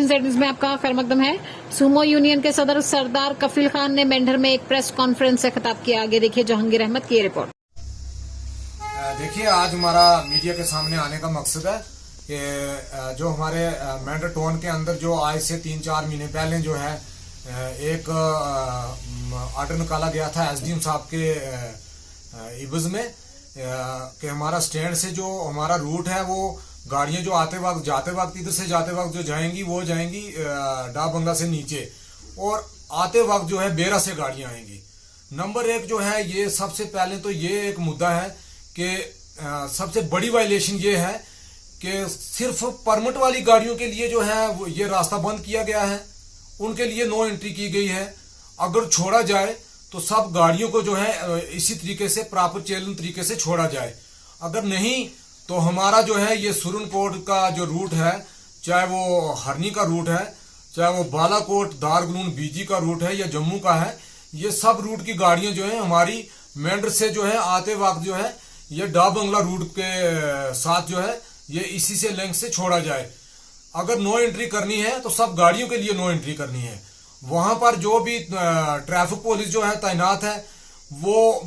Z news में आपका खैर मकदम है। सूमो यूनियन के सदर सरदार कफील खान ने मेंढर में एक प्रेस कॉन्फ्रेंस से खिताब किया। आगे देखिए जहांगीर अहमद की रिपोर्ट। देखिए, आज हमारा मीडिया के सामने आने का मकसद है कि जो हमारे मेंढर टाउन के अंदर जो आज से 3-4 महीने पहले जो है एक आर्डर निकाला गया था एसडीएम साहब के इब्ज में कि हमारा स्टैंड से जो हमारा रूट है वो गाड़ियां जो आते वक्त जाते वक्त इधर से जाते वक्त जो जाएंगी वो जाएंगी डाक बंगला से नीचे, और आते वक्त जो है बेरा से गाड़ियां आएंगी। नंबर 1 जो है, ये सबसे पहले तो ये एक मुद्दा है कि सबसे बड़ी वायलेशन ये है कि सिर्फ परमिट वाली गाड़ियों के लिए जो है ये रास्ता बंद किया गया है, उनके लिए नो एंट्री की गई है। अगर छोड़ा जाए तो सब गाड़ियों को जो है इसी तरीके से प्रॉपर चैलेंज तरीके से छोड़ा जाए। अगर नहीं तो हमारा जो है ये सुरनकोट का जो रूट है, चाहे वो हरनी का रूट है, चाहे वो बालाकोट दारगुनून बीजी का रूट है या जम्मू का है, ये सब रूट की गाड़ियां जो है हमारी मेंढर से जो है आते वक्त जो है ये डाक बंगला रूट के साथ जो है ये इसी से लिंक से छोड़ा जाए। अगर नो एंट्री करनी है तो सब गाड़ियों के लिए नो एंट्री करनी है। वहां पर जो भी ट्रैफिक पुलिस जो है तैनात है, वो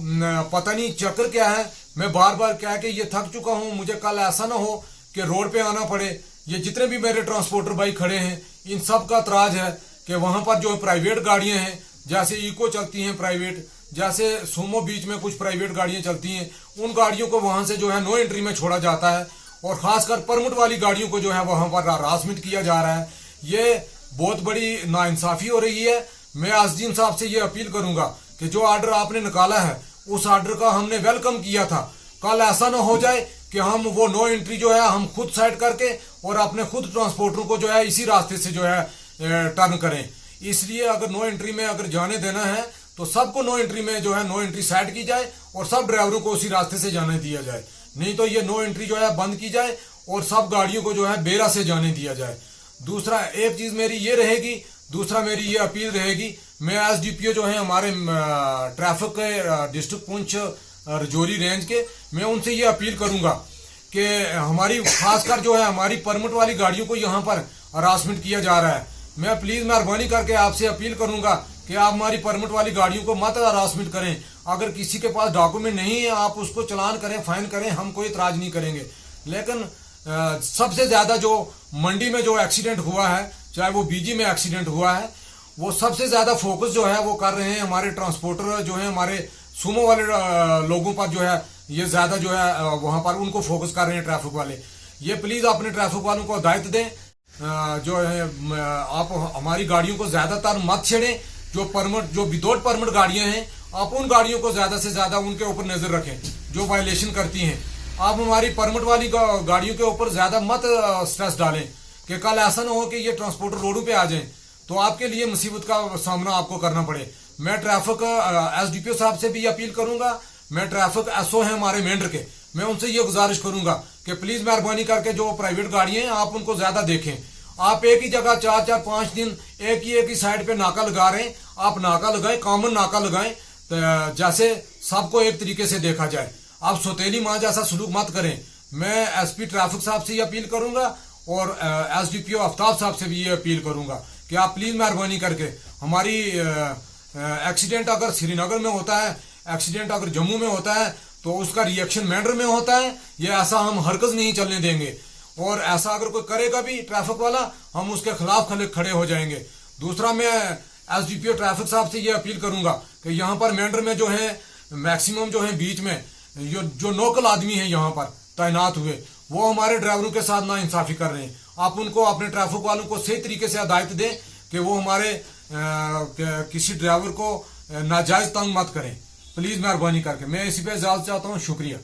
पता नहीं चक्कर क्या है। मैं बार बार कह के ये थक चुका हूं, मुझे कल ऐसा ना हो कि रोड पे आना पड़े। ये जितने भी मेरे ट्रांसपोर्टर भाई खड़े हैं, इन सब का एतराज है कि वहां पर जो प्राइवेट गाड़ियां हैं, जैसे इको चलती हैं प्राइवेट, जैसे सूमो बीच में कुछ प्राइवेट गाड़ियां चलती हैं, उन गाड़ियों को वहां से जो है नो एंट्री में छोड़ा जाता है, और खासकर परमिट वाली गाड़ियों को जो है वहां पर हरासमेंट किया जा रहा है। ये बहुत बड़ी नाइंसाफी हो रही है। मैं एसडीएम साहब से ये अपील करूंगा कि जो ऑर्डर आपने निकाला है उस ऑर्डर का हमने वेलकम किया था। कल ऐसा ना हो जाए कि हम वो नो एंट्री जो है हम खुद सेट करके और अपने खुद ट्रांसपोर्टर को जो है इसी रास्ते से जो है टर्न करें। इसलिए अगर नो एंट्री में अगर जाने देना है तो सबको नो एंट्री में जो है नो एंट्री सेट की जाए और सब ड्राइवरों को उसी रास्ते से जाने दिया जाए। नहीं तो ये नो एंट्री जो है बंद की जाए और सब गाड़ियों को जो है बेरा से जाने दिया जाए। दूसरा एक चीज मेरी ये रहेगी, दूसरा मेरी ये अपील रहेगी, मैं एसडीपीओ जो है हमारे ट्रैफिक के डिस्ट्रिक्ट पुंछ रजौरी रेंज के, मैं उनसे ये अपील करूंगा कि हमारी खासकर जो है हमारी परमिट वाली गाड़ियों को यहाँ पर हरासमेंट किया जा रहा है। मैं प्लीज मेहरबानी करके आपसे अपील करूंगा कि आप हमारी परमिट वाली गाड़ियों को मत हरासमेंट करें। अगर किसी के पास डॉक्यूमेंट नहीं है आप उसको चलान करें, फाइन करें, हम कोई इतराज नहीं करेंगे। लेकिन सबसे ज्यादा जो मंडी में जो एक्सीडेंट हुआ है, चाहे वो बीजी में एक्सीडेंट हुआ है, वो सबसे ज्यादा फोकस जो है वो कर रहे हैं हमारे ट्रांसपोर्टर जो है, हमारे सूमो वाले लोगों पर जो है ये ज्यादा जो है वहां पर उनको फोकस कर रहे हैं ट्रैफिक वाले। ये प्लीज अपने ट्रैफिक वालों को हिदायत दें, जो है आप हमारी गाड़ियों को ज्यादातर मत छेड़ें। जो परमिट जो विदाउट परमिट गाड़ियां हैं, आप उन गाड़ियों को ज्यादा से ज्यादा उनके ऊपर नजर रखें जो वायलेशन करती हैं। आप हमारी परमिट वाली गाड़ियों के ऊपर ज्यादा मत स्ट्रेस डालें कि कल ऐसा ना हो कि ये ट्रांसपोर्टर रोडों पे आ जाएं तो आपके लिए मुसीबत का सामना आपको करना पड़े। मैं ट्रैफिक एसडीपीओ साहब से भी अपील करूंगा, मैं ट्रैफिक एसओ है हमारे मेंढर के, मैं उनसे ये गुजारिश करूंगा कि प्लीज मेहरबानी करके जो प्राइवेट गाड़ियां हैं आप उनको ज्यादा देखें। आप एक ही जगह 4-4-5 दिन एक ही साइड पे नाका लगा रहे हैं, आप नाका लगाएं, कॉमन नाका लगाएं, जैसे सबको एक तरीके से देखा जाए। आप सौतेली माँ जैसा सलूक मत करें। मैं एसपी ट्रैफिक साहब से ये अपील करूंगा और एसडीपीओ आफ्ताब साहब से भी ये अपील करूंगा कि आप प्लीज मेहरबानी करके हमारी एक्सीडेंट अगर श्रीनगर में होता है, एक्सीडेंट अगर जम्मू में होता है तो उसका रिएक्शन मेंढर में होता है। ये ऐसा हम हरकत नहीं चलने देंगे, और ऐसा अगर कोई करेगा भी ट्रैफिक वाला, हम उसके खिलाफ खड़े हो जाएंगे। दूसरा, मैं एसडीपीओ ट्रैफिक साहब से ये अपील करूंगा कि यहाँ पर मेंढर में जो है मैक्सिमम जो है बीच में जो लोकल आदमी है यहाँ पर तैनात हुए, वो हमारे ड्राइवरों के साथ ना इंसाफी कर रहे हैं। आप उनको अपने ट्रैफिक वालों को सही तरीके से हिदायत दें कि वो हमारे किसी ड्राइवर को नाजायज तंग मत करें। प्लीज मेहरबानी करके मैं इसी पे इजाजत चाहता हूँ। शुक्रिया।